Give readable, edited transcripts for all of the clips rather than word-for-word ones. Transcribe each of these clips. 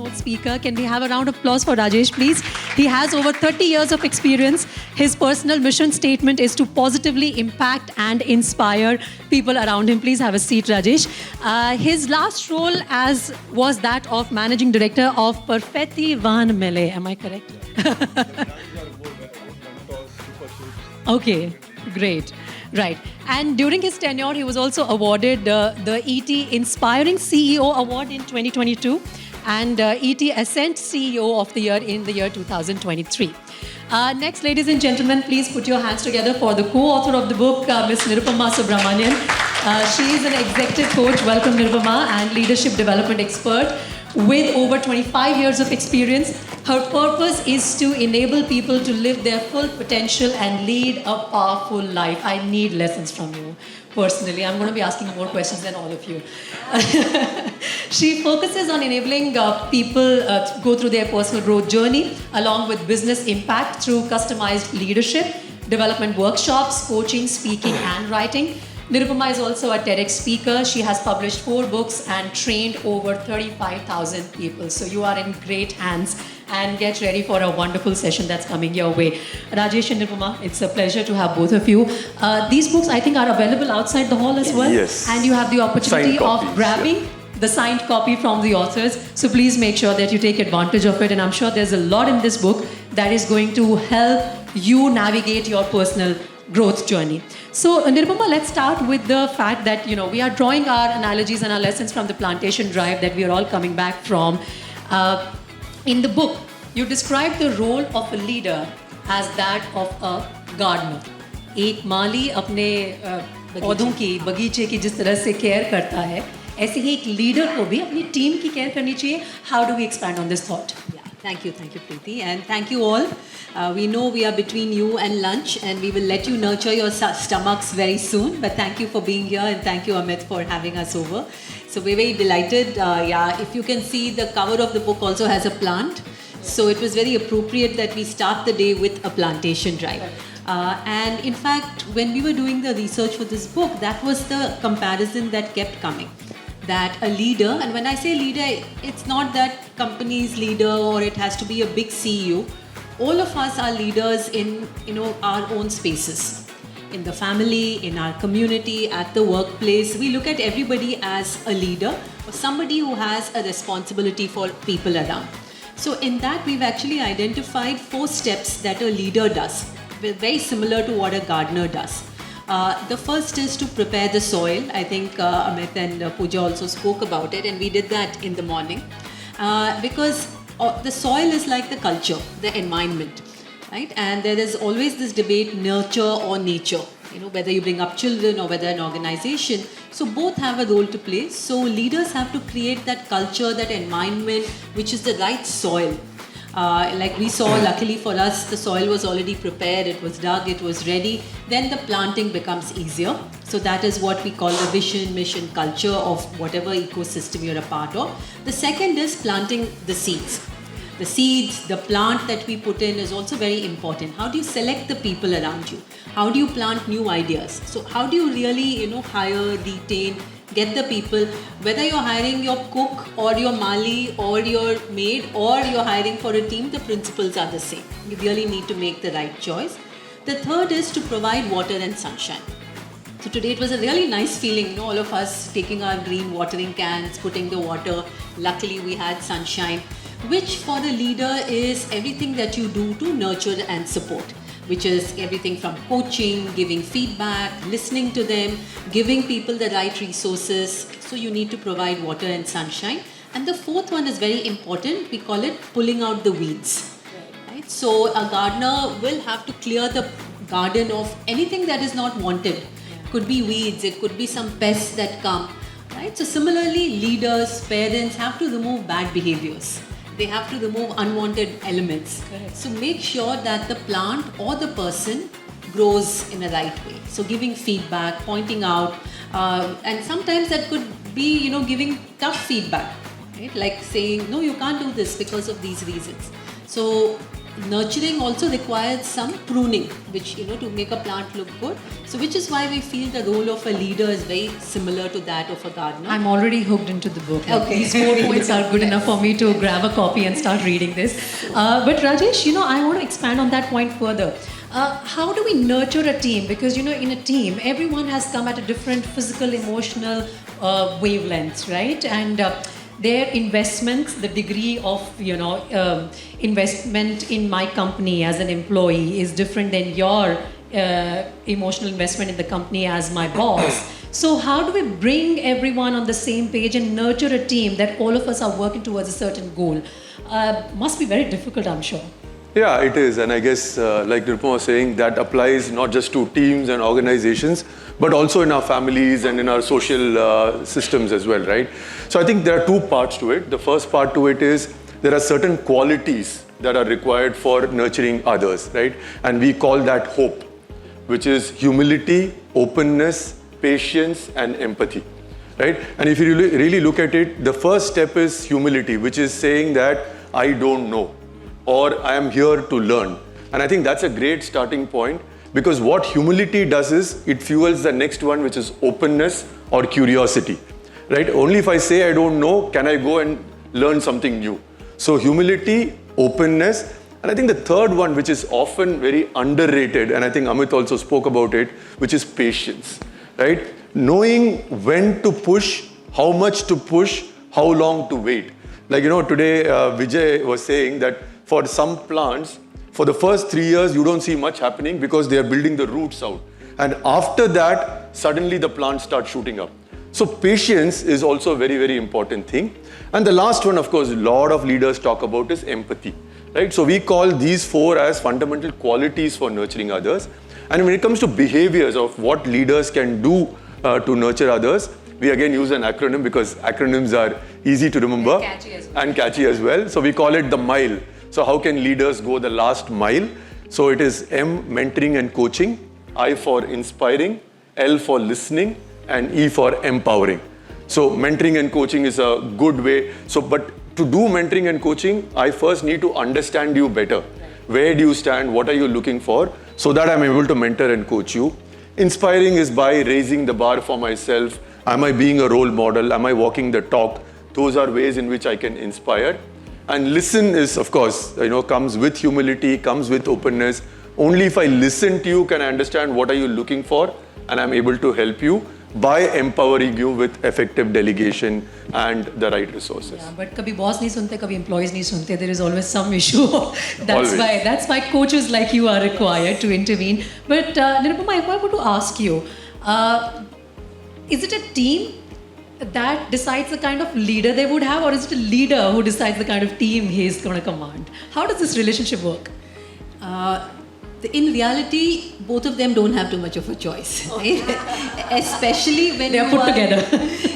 keynote speaker. Can we have a round of applause for Rajesh, please? He has over 30 years of experience. His personal mission statement is to positively impact and inspire people around him. Please have a seat, Rajesh. His last role was that of Managing Director of Perfetti Van Mele. Am I correct? Okay, great. Right. And during his tenure, he was also awarded the ET Inspiring CEO Award in 2022 and ET Ascent CEO of the Year in the year 2023. Next, ladies and gentlemen, please put your hands together for the co-author of the book, Ms. Nirupama Subramanian. She is an executive coach, welcome Nirupama, and leadership development expert with over 25 years of experience. Her purpose is to enable people to live their full potential and lead a powerful life. I need lessons from you, personally. I'm going to be asking more questions than all of you. She focuses on enabling people to go through their personal growth journey along with business impact through customized leadership, development workshops, coaching, speaking, and writing. Nirupama is also a TEDx speaker. She has published 4 books and trained over 35,000 people. So you are in great hands, and get ready for a wonderful session that's coming your way. Rajesh and Nirupama, it's a pleasure to have both of you. These books, I think, are available outside the hall as well. Yes. And you have the opportunity of grabbing the signed copy from the authors. So please make sure that you take advantage of it. And I'm sure there's a lot in this book that is going to help you navigate your personal growth journey. So, Nirupama, let's start with the fact that, we are drawing our analogies and our lessons from the plantation drive that we are all coming back from. In the book, you describe the role of a leader as that of a gardener. एक माली अपने पौधों की, बगीचे की जिस तरह से care करता है, ऐसे ही एक लीडर को भी अपनी टीम की केयर करनी चाहिए. How do we expand on this thought? Thank you, Preeti, and thank you all. We know we are between you and lunch, and we will let you nurture your stomachs very soon. But thank you for being here, and thank you, Amit, for having us over. So we're very delighted. If you can see, the cover of the book also has a plant. So it was very appropriate that we start the day with a plantation drive. And in fact, when we were doing the research for this book, that was the comparison that kept coming. That a leader, and when I say leader, it's not that company's leader or it has to be a big CEO. All of us are leaders in our own spaces. In the family, in our community, at the workplace, we look at everybody as a leader or somebody who has a responsibility for people around. So in that, we've actually identified 4 steps that a leader does, very similar to what a gardener does. The first is to prepare the soil. I think Amit and Pooja also spoke about it, and we did that in the morning. Because the soil is like the culture, the environment, right? And there is always this debate, nurture or nature, whether you bring up children or whether an organization. So both have a role to play. So leaders have to create that culture, that environment, which is the right soil. Like we saw, luckily for us, the soil was already prepared, it was dug, it was ready. Then the planting becomes easier. So that is what we call the vision, mission, culture of whatever ecosystem you're a part of. The second is planting the seeds. The seeds, the plant that we put in is also very important. How do you select the people around you? How do you plant new ideas? So how do you really, hire, retain, get the people, whether you're hiring your cook or your mali or your maid or you're hiring for a team, the principles are the same. You really need to make the right choice. The third is to provide water and sunshine. So today it was a really nice feeling, all of us taking our green watering cans, putting the water. Luckily we had sunshine, which for a leader is everything that you do to nurture and support, which is everything from coaching, giving feedback, listening to them, giving people the right resources. So you need to provide water and sunshine. And the fourth one is very important. We call it pulling out the weeds. Right? So a gardener will have to clear the garden of anything that is not wanted. It could be weeds, it could be some pests that come. Right? So similarly, leaders, parents have to remove bad behaviors. They have to remove unwanted elements. Correct. So make sure that the plant or the person grows in the right way. So giving feedback, pointing out, and sometimes that could be, giving tough feedback, right? Like saying, no, you can't do this because of these reasons. So nurturing also requires some pruning, which, to make a plant look good. So which is why we feel the role of a leader is very similar to that of a gardener. I'm already hooked into the book. Okay. These 4 points are good enough for me to grab a copy and start reading this. But Rajesh, I want to expand on that point further. How do we nurture a team? Because, in a team, everyone has come at a different physical, emotional wavelengths, right? And their investments, the degree of, investment in my company as an employee is different than your emotional investment in the company as my boss. So how do we bring everyone on the same page and nurture a team that all of us are working towards a certain goal? Must be very difficult, I'm sure. Yeah, it is. And I guess, like Nirupama was saying, that applies not just to teams and organizations, but also in our families and in our social systems as well, right? So I think there are 2 parts to it. The first part to it is there are certain qualities that are required for nurturing others, right? And we call that hope, which is humility, openness, patience, and empathy, right? And if you really look at it, the first step is humility, which is saying that I don't know, or I am here to learn. And I think that's a great starting point, because what humility does is it fuels the next one, which is openness or curiosity, right? Only if I say I don't know, can I go and learn something new. So humility, openness, and I think the third one, which is often very underrated, and I think Amit also spoke about it, which is patience, right? Knowing when to push, how much to push, how long to wait. Like, today Vijay was saying that for some plants, for the first 3 years, you don't see much happening because they are building the roots out. And after that, suddenly the plants start shooting up. So patience is also a very, very important thing. And the last one, of course, a lot of leaders talk about is empathy, right? So we call these 4 as fundamental qualities for nurturing others. And when it comes to behaviors of what leaders can do to nurture others, we again use an acronym because acronyms are easy to remember and catchy as well. So we call it the MILE. So how can leaders go the last mile? So it is M, mentoring and coaching, I for inspiring, L for listening, and E for empowering. So mentoring and coaching is a good way. So, but to do mentoring and coaching, I first need to understand you better. Where do you stand? What are you looking for? So that I'm able to mentor and coach you. Inspiring is by raising the bar for myself. Am I being a role model? Am I walking the talk? Those are ways in which I can inspire. And listen is, of course, comes with humility, comes with openness. Only if I listen to you can I understand what are you looking for, and I'm able to help you by empowering you with effective delegation and the right resources. Yeah, but kabhi boss nahi sunte, kabhi employees nahi sunte. There is always some issue. Always. That's why coaches like you are required to intervene. But Nirupama, if I were to ask you, is it a team that decides the kind of leader they would have, or is it a leader who decides the kind of team he's going to command? How does this relationship work? In reality, both of them don't have too much of a choice, right? Especially when they are put together.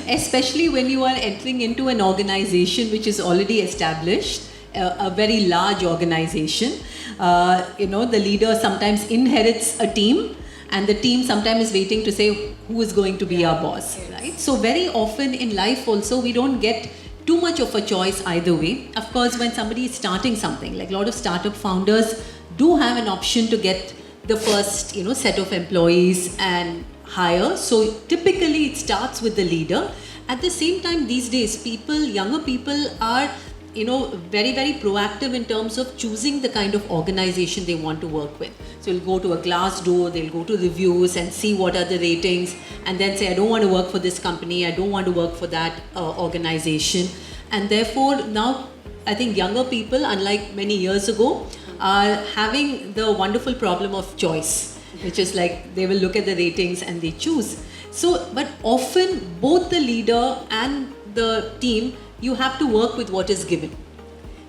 Especially when you are entering into an organization which is already established, a very large organization. The leader sometimes inherits a team, and the team sometimes is waiting to say who is going to be our boss, right? So very often in life also, we don't get too much of a choice either way. Of course, when somebody is starting something, like a lot of startup founders do have an option to get the first, set of employees and hire. So typically it starts with the leader. At the same time, these days, younger people are very, very proactive in terms of choosing the kind of organization they want to work with. So you'll go to a Glassdoor, they'll go to reviews and see what are the ratings, and then say, I don't want to work for this company, I don't want to work for that organization. And therefore now, I think younger people, unlike many years ago, are having the wonderful problem of choice, which is like they will look at the ratings and they choose. So, but often both the leader and the team, you have to work with what is given,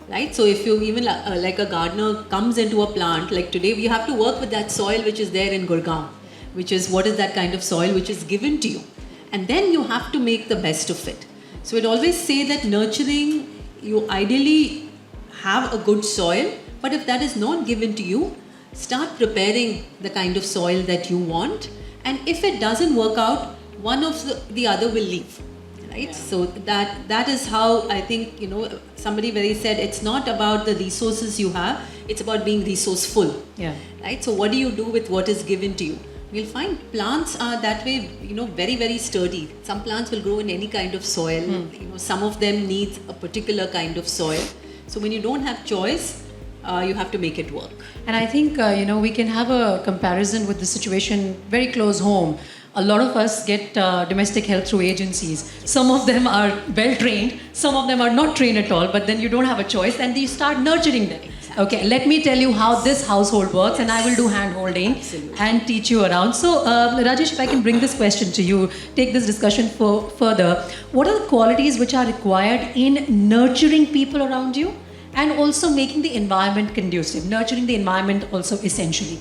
right? So if you even like a gardener comes into a plant, like today, we have to work with that soil which is there in Gurgaon, which is what is that kind of soil which is given to you. And then you have to make the best of it. So it always say that nurturing, you ideally have a good soil, but if that is not given to you, start preparing the kind of soil that you want. And if it doesn't work out, one of the other will leave. right? So that is how I think, somebody very said it's not about the resources you have, it's about being resourceful. Yeah. Right? So what do you do with what is given to you? We'll find plants are that way, very, very sturdy. Some plants will grow in any kind of soil. Some of them need a particular kind of soil. So when you don't have choice, you have to make it work. And I think, we can have a comparison with the situation very close home. A lot of us get domestic help through agencies. Some of them are well trained, some of them are not trained at all, but then you don't have a choice and you start nurturing them. Okay, let me tell you how this household works, and I will do hand holding and teach you around. So, Rajesh, if I can bring this question to you, take this discussion further. What are the qualities which are required in nurturing people around you and also making the environment conducive? Nurturing the environment also essentially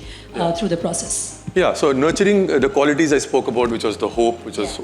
through the process. Yeah, so nurturing the qualities I spoke about, which was the hope, which was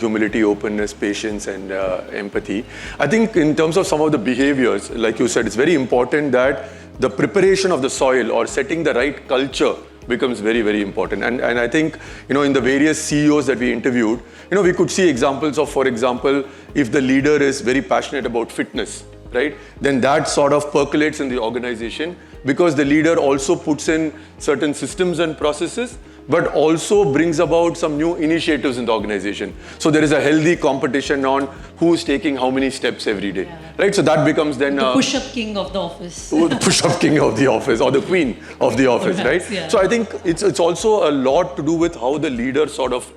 humility, openness, patience, and empathy. I think in terms of some of the behaviors, like you said, it's very important that the preparation of the soil or setting the right culture becomes very, very important. And I think, in the various CEOs that we interviewed, we could see examples of, for example, if the leader is very passionate about fitness, right, then that sort of percolates in the organization because the leader also puts in certain systems and processes, but also brings about some new initiatives in the organization. So there is a healthy competition on who's taking how many steps every day, right? So that becomes then the push-up king of the office. The push-up king of the office or the queen of the office, right? Yeah. So I think it's also a lot to do with how the leader sort of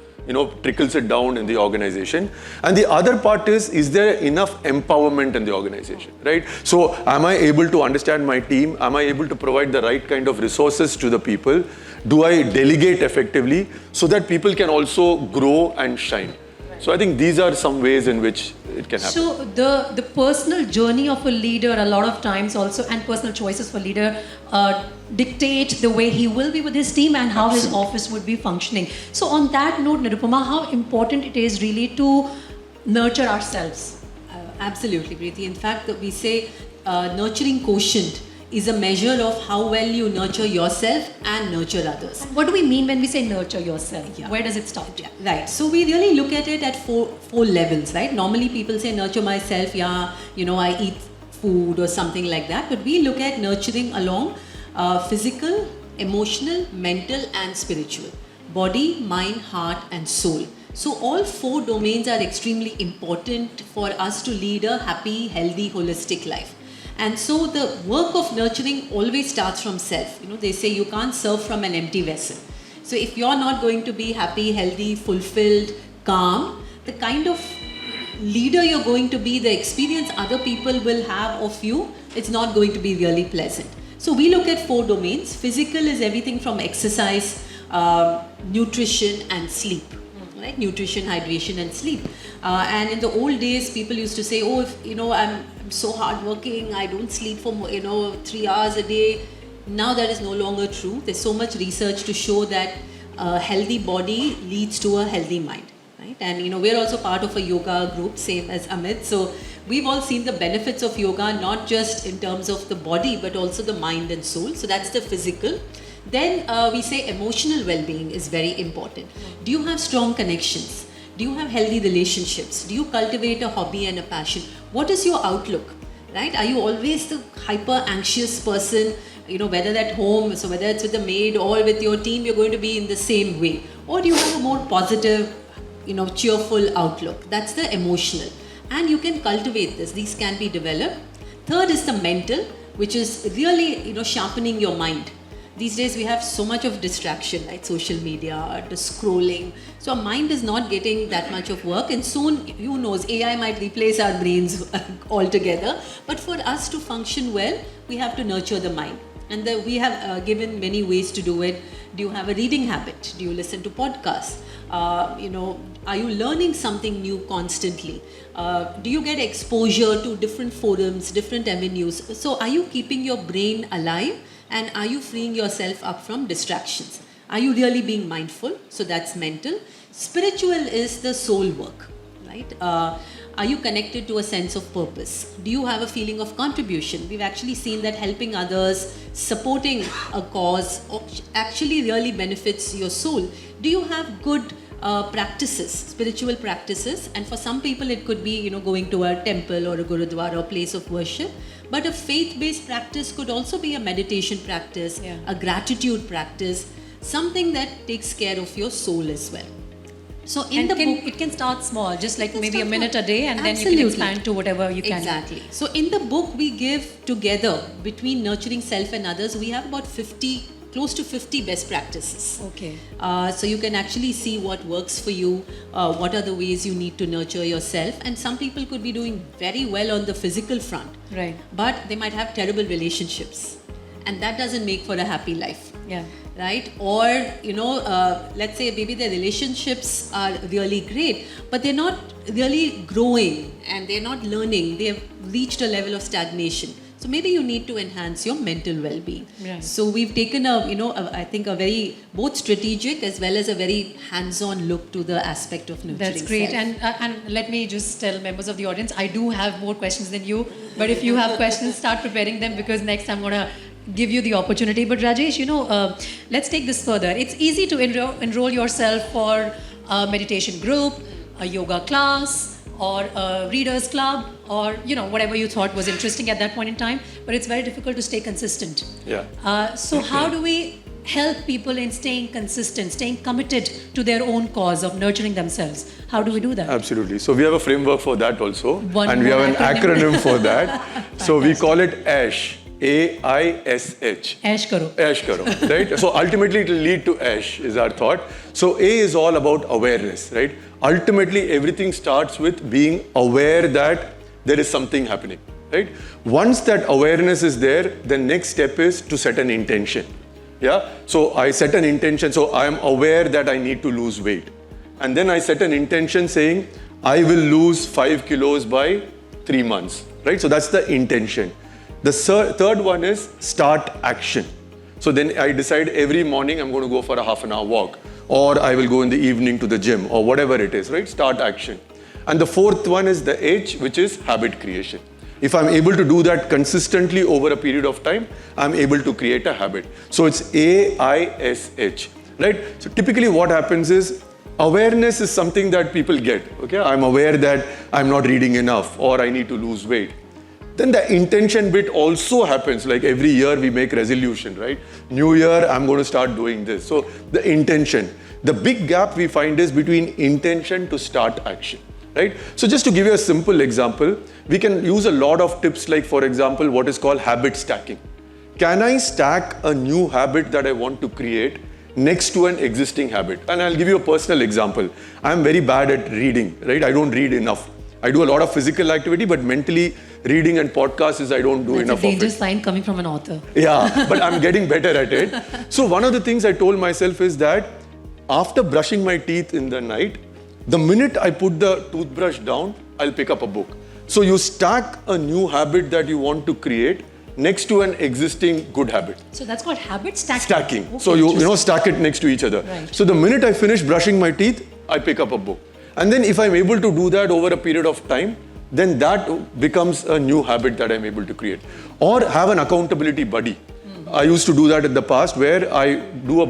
trickles it down in the organization. And the other part is there enough empowerment in the organization, right? So am I able to understand my team? Am I able to provide the right kind of resources to the people? Do I delegate effectively so that people can also grow and shine? So I think these are some ways in which it can happen. So the personal journey of a leader a lot of times also, and personal choices for leader dictate the way he will be with his team and how his office would be functioning. So on that note, Nirupama, how important it is really to nurture ourselves? Absolutely, Preeti. In fact, we say nurturing quotient is a measure of how well you nurture yourself and nurture others. What do we mean when we say nurture yourself? Yeah. Where does it start? Yeah, right. So we really look at it at four levels, right? Normally people say nurture myself, I eat food or something like that. But we look at nurturing along physical, emotional, mental and spiritual. Body, mind, heart and soul. So all four domains are extremely important for us to lead a happy, healthy, holistic life. And so the work of nurturing always starts from self. They say you can't serve from an empty vessel. So if you're not going to be happy, healthy, fulfilled, calm, the kind of leader you're going to be, the experience other people will have of you, it's not going to be really pleasant. So we look at four domains. Physical is everything from exercise, nutrition and sleep. Right? Nutrition, hydration and sleep. And in the old days, people used to say, I'm so hardworking, I don't sleep for 3 hours a day. Now that is no longer true. There's so much research to show that a healthy body leads to a healthy mind. Right? And we're also part of a yoga group, same as Amit. So we've all seen the benefits of yoga, not just in terms of the body, but also the mind and soul. So that's the physical. Then we say emotional well-being is very important. Do you have strong connections? Do you have healthy relationships? Do you cultivate a hobby and a passion? What is your outlook? Right? Are you always the hyper anxious person? Whether at home, so whether it's with the maid or with your team, you're going to be in the same way. Or do you have a more positive, cheerful outlook? That's the emotional. And you can cultivate this. These can be developed. Third is the mental, which is really, sharpening your mind. These days we have so much of distraction, like social media, the scrolling. So our mind is not getting that much of work, and soon, who knows, AI might replace our brains altogether. But for us to function well, we have to nurture the mind. And we have given many ways to do it. Do you have a reading habit? Do you listen to podcasts? Are you learning something new constantly? Do you get exposure to different forums, different avenues? So are you keeping your brain alive? And are you freeing yourself up from distractions? Are you really being mindful? So that's mental. Spiritual is the soul work, right? Are you connected to a sense of purpose? Do you have a feeling of contribution? We've actually seen that helping others, supporting a cause actually really benefits your soul. Do you have good practices, spiritual practices, and for some people it could be, going to a temple or a gurudwara or place of worship. But a faith-based practice could also be a meditation practice, a gratitude practice, something that takes care of your soul as well. So in the book, it can start small, just like can maybe a start minute small. a day, and then you Absolutely. can expand to whatever you can. Exactly. So in the book, we give together, between nurturing self and others, we have about close to 50 best practices. Okay. So you can actually see what works for you, what are the ways you need to nurture yourself. And some people could be doing very well on the physical front, Right. but they might have terrible relationships, and that doesn't make for a happy life. Yeah. Right? Or, let's say maybe their relationships are really great, but they're not really growing and they're not learning. They have reached a level of stagnation. So maybe you need to enhance your mental well-being. Right. So we've taken I think a very both strategic as well as a very hands-on look to the aspect of nurturing. That's great. self. And let me just tell members of the audience, I do have more questions than you. But if you have questions, start preparing them, because next I'm going to give you the opportunity. But Rajesh, let's take this further. It's easy to enroll yourself for a meditation group, a yoga class, or a readers club, or whatever you thought was interesting at that point in time. But it's very difficult to stay consistent. Yeah. So how do we help people in staying consistent, staying committed to their own cause of nurturing themselves? How do we do that? Absolutely. So we have a framework for that also. One and we more have an acronym. acronym for that. So we call it ASH. AISH. Ash karo. Ash karo, right? So ultimately it will lead to Ash is our thought. So A is all about awareness, right? Ultimately everything starts with being aware that there is something happening, right? Once that awareness is there, the next step is to set an intention. Yeah? So I set an intention, so I am aware that I need to lose weight. And then I set an intention saying, I will lose 5 kilos by 3 months, right? So that's the intention. The third one is start action. So then I decide every morning I'm going to go for a half an hour walk, or I will go in the evening to the gym, or whatever it is, right? Start action. And the fourth one is the H, which is habit creation. If I'm able to do that consistently over a period of time, I'm able to create a habit. So it's AISH, right? So typically what happens is awareness is something that people get, okay? I'm aware that I'm not reading enough, or I need to lose weight. Then the intention bit also happens, like every year we make resolution, right? New year, I'm going to start doing this. So the intention. The big gap we find is between intention to start action, right? So just to give you a simple example, we can use a lot of tips like, for example, what is called habit stacking. Can I stack a new habit that I want to create next to an existing habit? And I'll give you a personal example. I'm very bad at reading, right? I don't read enough. I do a lot of physical activity, but mentally reading and podcasts is I don't do That's enough a dangerous of it. sign coming from an author. Yeah, but I'm getting better at it. So one of the things I told myself is that after brushing my teeth in the night, the minute I put the toothbrush down, I'll pick up a book. So you stack a new habit that you want to create next to an existing good habit. So that's called habit stacking. Stacking. Okay, So you stack it next to each other. Right. So the minute I finish brushing my teeth, I pick up a book. And then if I'm able to do that over a period of time, then that becomes a new habit that I'm able to create. Or have an accountability buddy. I used to do that in the past, where I do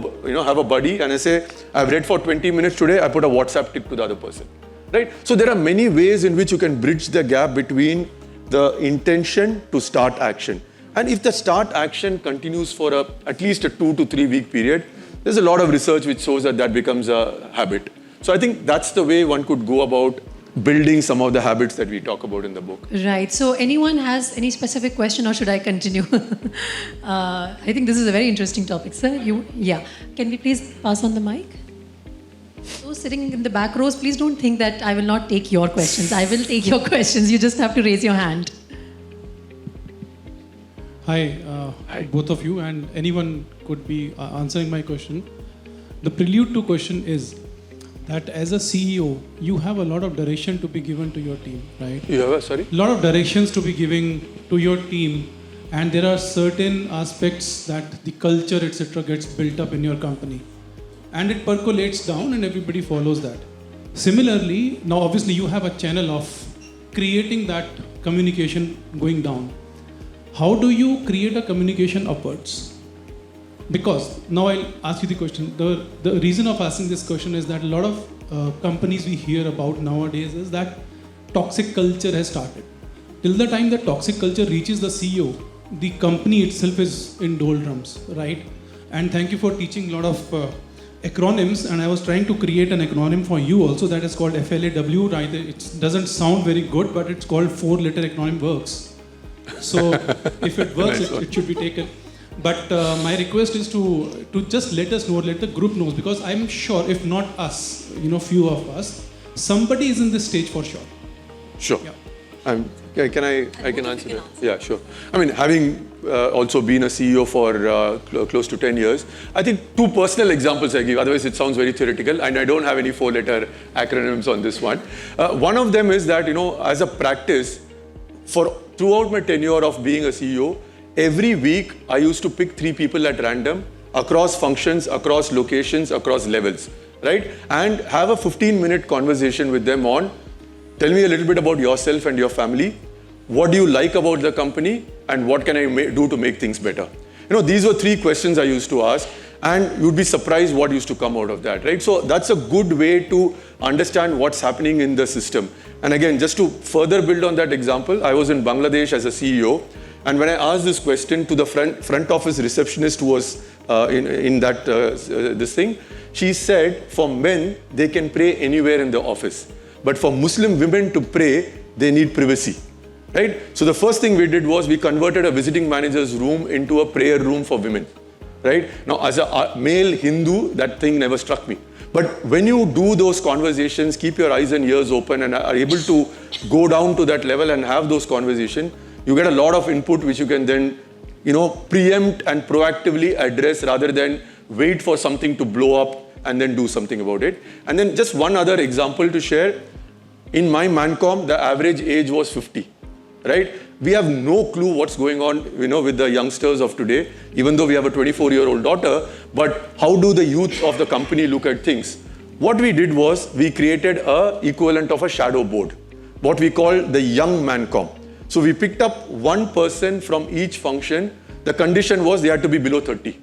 have a buddy and I say, I've read for 20 minutes today, I put a WhatsApp tip to the other person, right? So there are many ways in which you can bridge the gap between the intention to start action. And if the start action continues for at least a 2 to 3 week period, there's a lot of research which shows that becomes a habit. So I think that's the way one could go about building some of the habits that we talk about in the book. Right. So anyone has any specific question, or should I continue? I think this is a very interesting topic, sir. Yeah. Can we please pass on the mic? Those sitting in the back rows, please don't think that I will not take your questions. I will take your questions. You just have to raise your hand. Hi, both of you, and anyone could be answering my question. The prelude to question is that as a CEO, you have a lot of direction to be given to your team, right? You have sorry? A lot of directions to be giving to your team, and there are certain aspects that the culture, etc., gets built up in your company, and it percolates down, and everybody follows that. Similarly, now obviously you have a channel of creating that communication going down. How do you create a communication upwards? Because now I'll ask you the question. The reason of asking this question is that a lot of companies we hear about nowadays is that toxic culture has started. Till the time that toxic culture reaches the CEO, the company itself is in doldrums, right? And thank you for teaching a lot of acronyms, and I was trying to create an acronym for you also that is called FLAW, right? It doesn't sound very good, but it's called 4-letter acronym works. So if it works, it should be taken. But my request is to just let us know, let the group knows, because I'm sure if not us, few of us, somebody is in this stage for sure. Sure. Yeah. I can answer that. Yeah, sure. I mean, having also been a CEO for close to 10 years, I think 2 personal examples I give, otherwise it sounds very theoretical, and I don't have any 4-letter acronyms on this one. One of them is that, as a practice, throughout my tenure of being a CEO, every week I used to pick 3 people at random across functions, across locations, across levels, right? And have a 15-minute conversation with them on, tell me a little bit about yourself and your family. What do you like about the company? And what can I do to make things better? These were 3 questions I used to ask, and you'd be surprised what used to come out of that, right? So that's a good way to understand what's happening in the system. And again, just to further build on that example, I was in Bangladesh as a CEO, and when I asked this question to the front office receptionist who was in that this thing, she said, for men, they can pray anywhere in the office. But for Muslim women to pray, they need privacy, right? So the first thing we did was we converted a visiting manager's room into a prayer room for women, right? Now, as a male Hindu, that thing never struck me. But when you do those conversations, keep your eyes and ears open and are able to go down to that level and have those conversations, you get a lot of input which you can then, preempt and proactively address rather than wait for something to blow up and then do something about it. And then just one other example to share. In my Mancom, the average age was 50, right? We have no clue what's going on, with the youngsters of today, even though we have a 24-year-old daughter, but how do the youth of the company look at things? What we did was we created a equivalent of a shadow board, what we call the young Mancom. So we picked up one person from each function. The condition was they had to be below 30,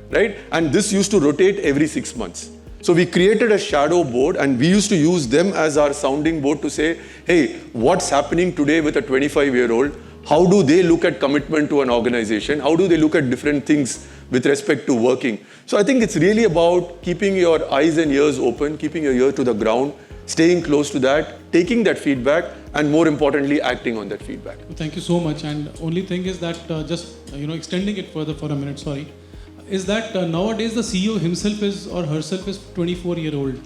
right? And this used to rotate every 6 months. So we created a shadow board, and we used to use them as our sounding board to say, hey, what's happening today with a 25-year-old? How do they look at commitment to an organization? How do they look at different things with respect to working? So I think it's really about keeping your eyes and ears open, keeping your ear to the ground, staying close to that, taking that feedback, and more importantly, acting on that feedback. Thank you so much. And only thing is that extending it further for a minute, sorry, is that nowadays the CEO himself or herself is 24-year-old.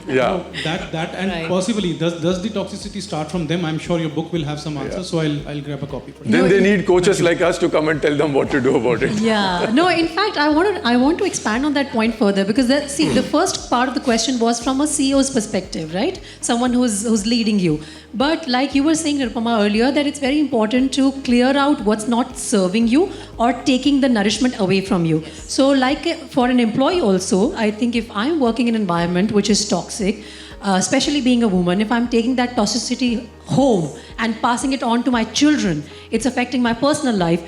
Yeah. That and Right. possibly does the toxicity start from them? I'm sure your book will have some answers, so I'll grab a copy for you. Then they need coaches like us to come and tell them what to do about it. Yeah. No, in fact, I want to expand on that point further, because the first part of the question was from a CEO's perspective, right? Someone who's leading you. But like you were saying, Nirupama, earlier, that it's very important to clear out what's not serving you or taking the nourishment away from you. So like for an employee also, I think if I'm working in an environment which is toxic, especially being a woman, if I'm taking that toxicity home and passing it on to my children, it's affecting my personal life.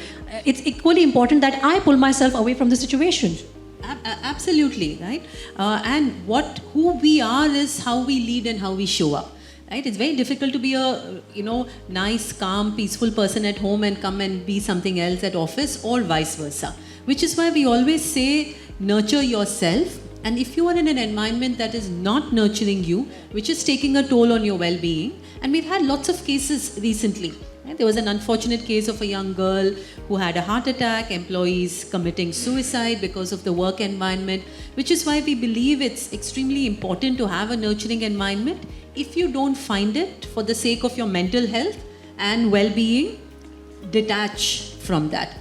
It's equally important that I pull myself away from the situation. Absolutely, right? And who we are is how we lead and how we show up. Right? It's very difficult to be a nice, calm, peaceful person at home and come and be something else at office, or vice versa. Which is why we always say nurture yourself. And if you are in an environment that is not nurturing you, which is taking a toll on your well-being, and we've had lots of cases recently. Right? There was an unfortunate case of a young girl who had a heart attack, employees committing suicide because of the work environment, which is why we believe it's extremely important to have a nurturing environment. If you don't find it, for the sake of your mental health and well-being, detach from that.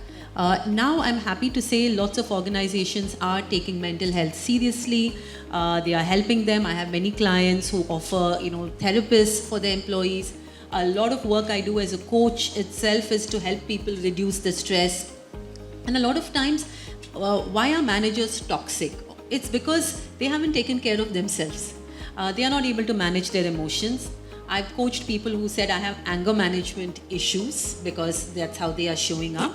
Now I'm happy to say lots of organizations are taking mental health seriously. They are helping them. I have many clients who offer, therapists for their employees. A lot of work I do as a coach itself is to help people reduce the stress. And a lot of times, why are managers toxic? It's because they haven't taken care of themselves. They are not able to manage their emotions. I've coached people who said I have anger management issues because that's how they are showing up.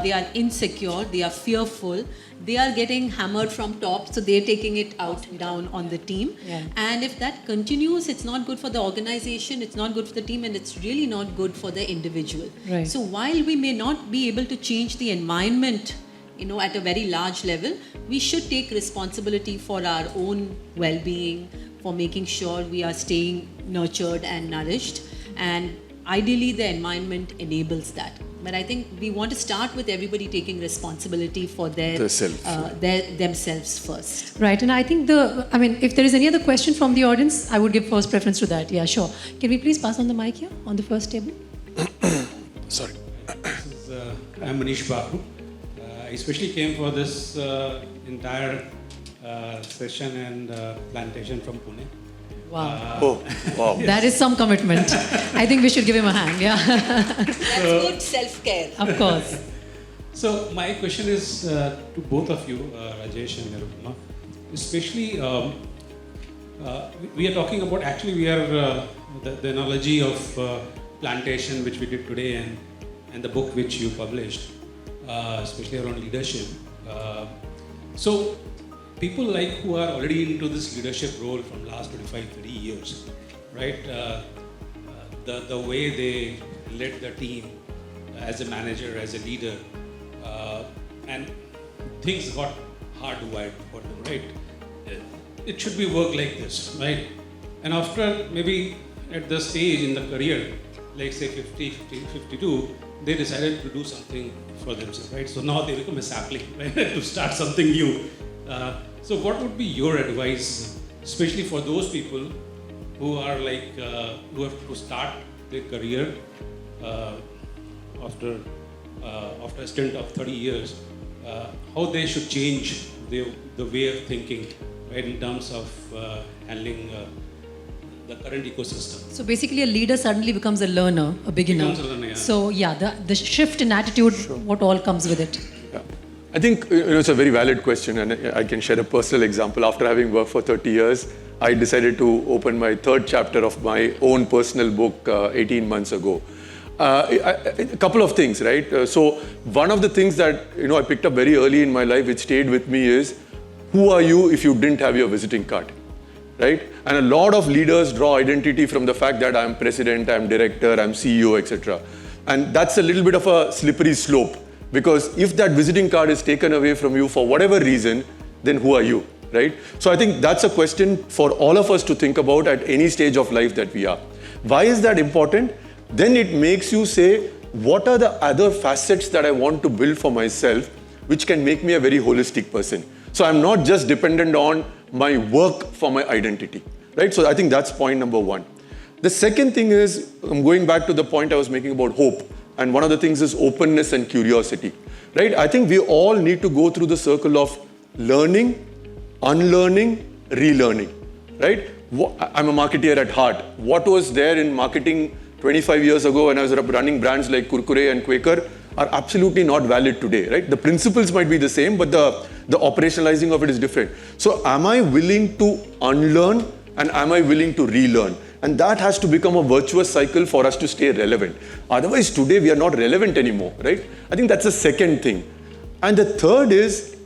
They are insecure, they are fearful, they are getting hammered from top, so they're taking it out down on the team. Yeah. And if that continues, it's not good for the organization, it's not good for the team, and it's really not good for the individual. Right. So while we may not be able to change the environment, at a very large level, we should take responsibility for our own well-being, for making sure we are staying nurtured and nourished, and ideally the environment enables that. But I think we want to start with everybody taking responsibility for Their self. themselves first. Right, and I think if there is any other question from the audience, I would give first preference to that. Yeah, sure. Can we please pass on the mic here on the first table? Sorry. I'm Manish Babu. I especially came for this entire session and plantation from Pune. Wow. Oh, wow. That is some commitment. I think we should give him a hand. Yeah, That's good self-care. of course. So my question is to both of you, Rajesh and Nirupama. Especially, we are talking about, actually we are the analogy of plantation which we did today and the book which you published, especially around leadership. So people like who are already into this leadership role from last 25-30 years, right? The way they led the team as a manager, as a leader, and things got hardwired for them, right? It should be work like this, right? And after maybe at the stage in the career, like say 50, 52, they decided to do something for themselves, right? So now they become a sapling, right? To start something new. So what would be your advice, especially for those people who are like, who have to start their career after a stint of 30 years, how they should change the way of thinking, right, in terms of handling the current ecosystem. So basically, a leader suddenly becomes a learner, a beginner. Becomes a learner, yeah. So yeah, the shift in attitude, what all comes with it. Yeah. I think it's a very valid question, and I can share a personal example. After having worked for 30 years, I decided to open my third chapter of my own personal book 18 months ago. A couple of things, right? So one of the things that I picked up very early in my life, which stayed with me, is who are you if you didn't have your visiting card, right? And a lot of leaders draw identity from the fact that I'm president, I'm director, I'm CEO, etc. And that's a little bit of a slippery slope, because if that visiting card is taken away from you for whatever reason, then who are you, right? So I think that's a question for all of us to think about at any stage of life that we are. Why is that important? Then it makes you say, what are the other facets that I want to build for myself, which can make me a very holistic person? So I'm not just dependent on my work for my identity, right? So I think that's point number one. The second thing is, I'm going back to the point I was making about hope. And one of the things is openness and curiosity, right? I think we all need to go through the circle of learning, unlearning, relearning, right? I'm a marketeer at heart. What was there in marketing 25 years ago when I was running brands like Kurkure and Quaker are absolutely not valid today, right? The principles might be the same, but the operationalizing of it is different. So am I willing to unlearn and am I willing to relearn? And that has to become a virtuous cycle for us to stay relevant. Otherwise, today we are not relevant anymore, right? I think that's the second thing. And the third is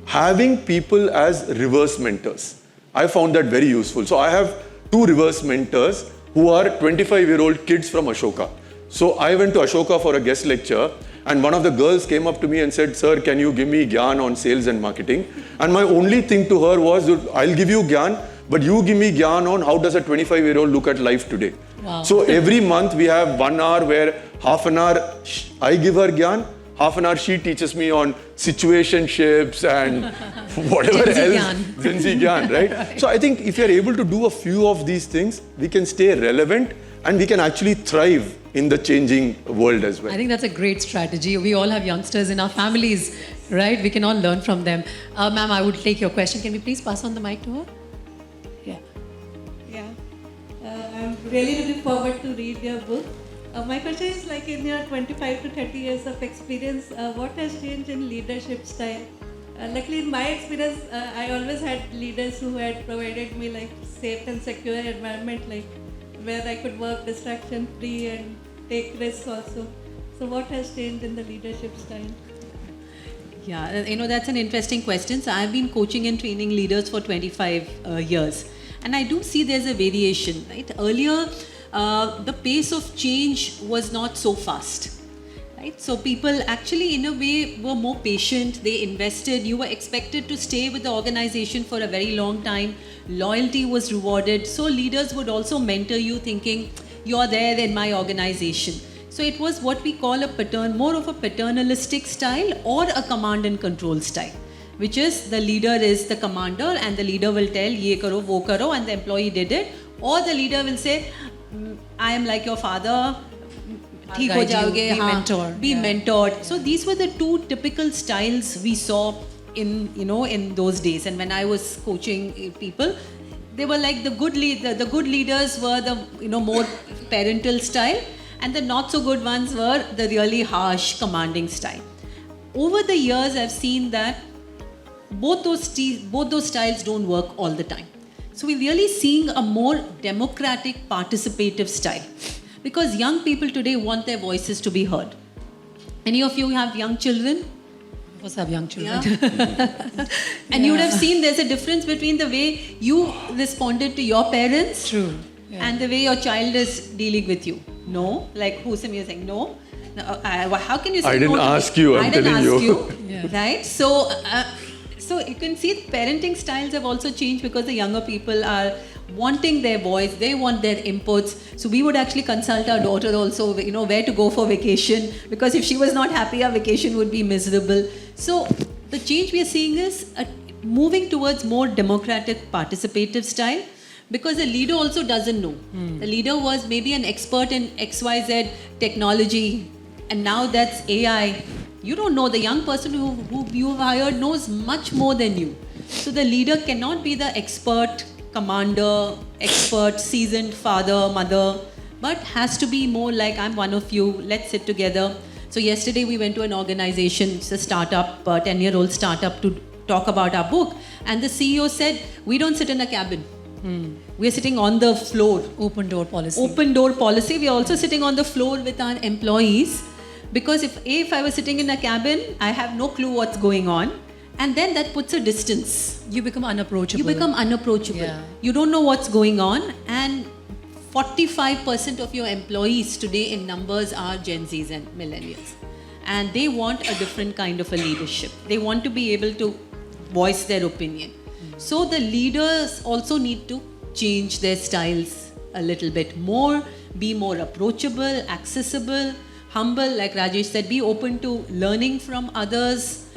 having people as reverse mentors. I found that very useful. So I have two reverse mentors who are 25-year-old kids from Ashoka. So I went to Ashoka for a guest lecture, and one of the girls came up to me and said, "Sir, can you give me gyan on sales and marketing?" And my only thing to her was, "I'll give you gyan, but you give me gyan on how does a 25-year-old look at life today." Wow. So every month we have 1 hour where half an hour I give her gyan, half an hour she teaches me on situationships and whatever Gen Z else. gyan. Gen Z gyan, right? So I think if you're able to do a few of these things, we can stay relevant and we can actually thrive in the changing world as well. I think that's a great strategy. We all have youngsters in our families, right? We can all learn from them. Ma'am, I would take your question. Can we please pass on the mic to her? Yeah. Yeah, I'm really looking forward to read your book. My question is, like, in your 25 to 30 years of experience, what has changed in leadership style? Luckily, in my experience, I always had leaders who had provided me like safe and secure environment, like where I could work distraction free and take risks also. So what has changed in the leadership style? Yeah, that's an interesting question. So I've been coaching and training leaders for 25 years. And I do see there's a variation, right? Earlier, the pace of change was not so fast, right? So people actually, in a way, were more patient. They invested. You were expected to stay with the organization for a very long time. Loyalty was rewarded. So leaders would also mentor you thinking, you're there in my organization. So it was what we call more of a paternalistic style or a command and control style, which is the leader is the commander and the leader will tell, ye karo, wo karo, and the employee did it. Or the leader will say, I am like your father, theek ho jaoge, be mentored. Be mentored. So these were the two typical styles we saw in those days. And when I was coaching people, they were like the good leaders were the more parental style, and the not so good ones were the really harsh commanding style. Over the years, I've seen that both those styles don't work all the time. So we're really seeing a more democratic, participative style, because young people today want their voices to be heard. Any of you have young children? Of course, have young children. Yeah. And you would have seen there's a difference between the way you responded to your parents True. Yeah. and the way your child is dealing with you. No, like Husam, you're saying no. How can you say I didn't no to ask me? you, I'm I didn't telling ask you. Yeah. Right? So you can see parenting styles have also changed because the younger people are wanting their voice, they want their inputs. So we would actually consult our daughter also, where to go for vacation, because if she was not happy, our vacation would be miserable. So the change we are seeing is moving towards more democratic, participative style, because the leader also doesn't know. The leader was maybe an expert in XYZ technology, and now that's AI. You don't know. The young person who you hired knows much more than you. So the leader cannot be the expert commander, expert, seasoned father, mother, but has to be more like, I'm one of you, let's sit together. So yesterday we went to an organization, it's a startup, 10-year-old startup, to talk about our book. And the CEO said, we don't sit in a cabin. We're sitting on the floor. Open door policy. Open door policy. We're also sitting on the floor with our employees. Because if I was sitting in a cabin, I have no clue what's going on. And then that puts a distance. You become unapproachable. Yeah. You don't know what's going on. And 45% of your employees today in numbers are Gen Zs and millennials. And they want a different kind of a leadership. They want to be able to voice their opinion. So the leaders also need to change their styles a little bit more, be more approachable, accessible, humble, like Rajesh said, be open to learning from others,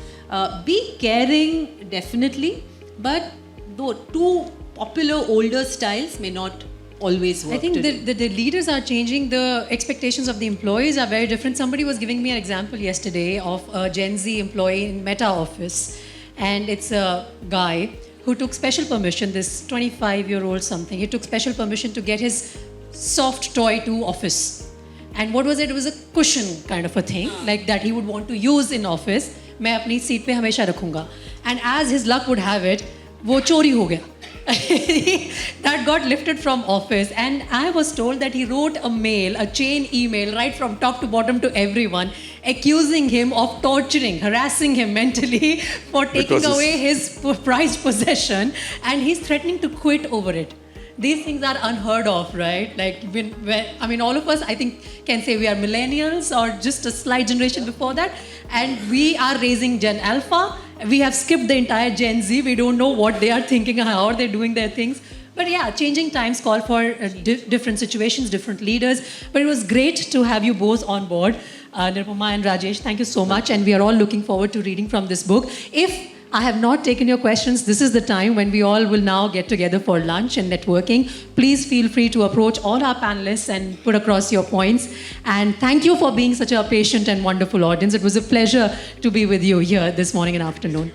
be caring, definitely, but though two popular older styles may not always work. I think today. the leaders are changing. The expectations of the employees are very different. Somebody was giving me an example yesterday of a Gen Z employee in Meta office, and it's a guy who took special permission, this 25-year-old something, he took special permission to get his soft toy to office. And what was it? It was a cushion kind of a thing, like that he would want to use in office. मैं अपनी seat पे हमेशा रखूँगा. And as his luck would have it, वो चोरी हो गया. That got lifted from office, and I was told that he wrote a mail, a chain email, right from top to bottom to everyone, accusing him of torturing, harassing him mentally for taking away his prized possession, and he's threatening to quit over it. These things are unheard of, right? Like, all of us, I think, can say we are millennials or just a slight generation before that, and we are raising Gen Alpha. We have skipped the entire Gen Z. We don't know what they are thinking, how they're doing their things. But yeah, changing times call for different situations, different leaders. But it was great to have you both on board. Nirupama and Rajesh, thank you so much. And we are all looking forward to reading from this book. If I have not taken your questions, this is the time when we all will now get together for lunch and networking. Please feel free to approach all our panelists and put across your points. And thank you for being such a patient and wonderful audience. It was a pleasure to be with you here this morning and afternoon.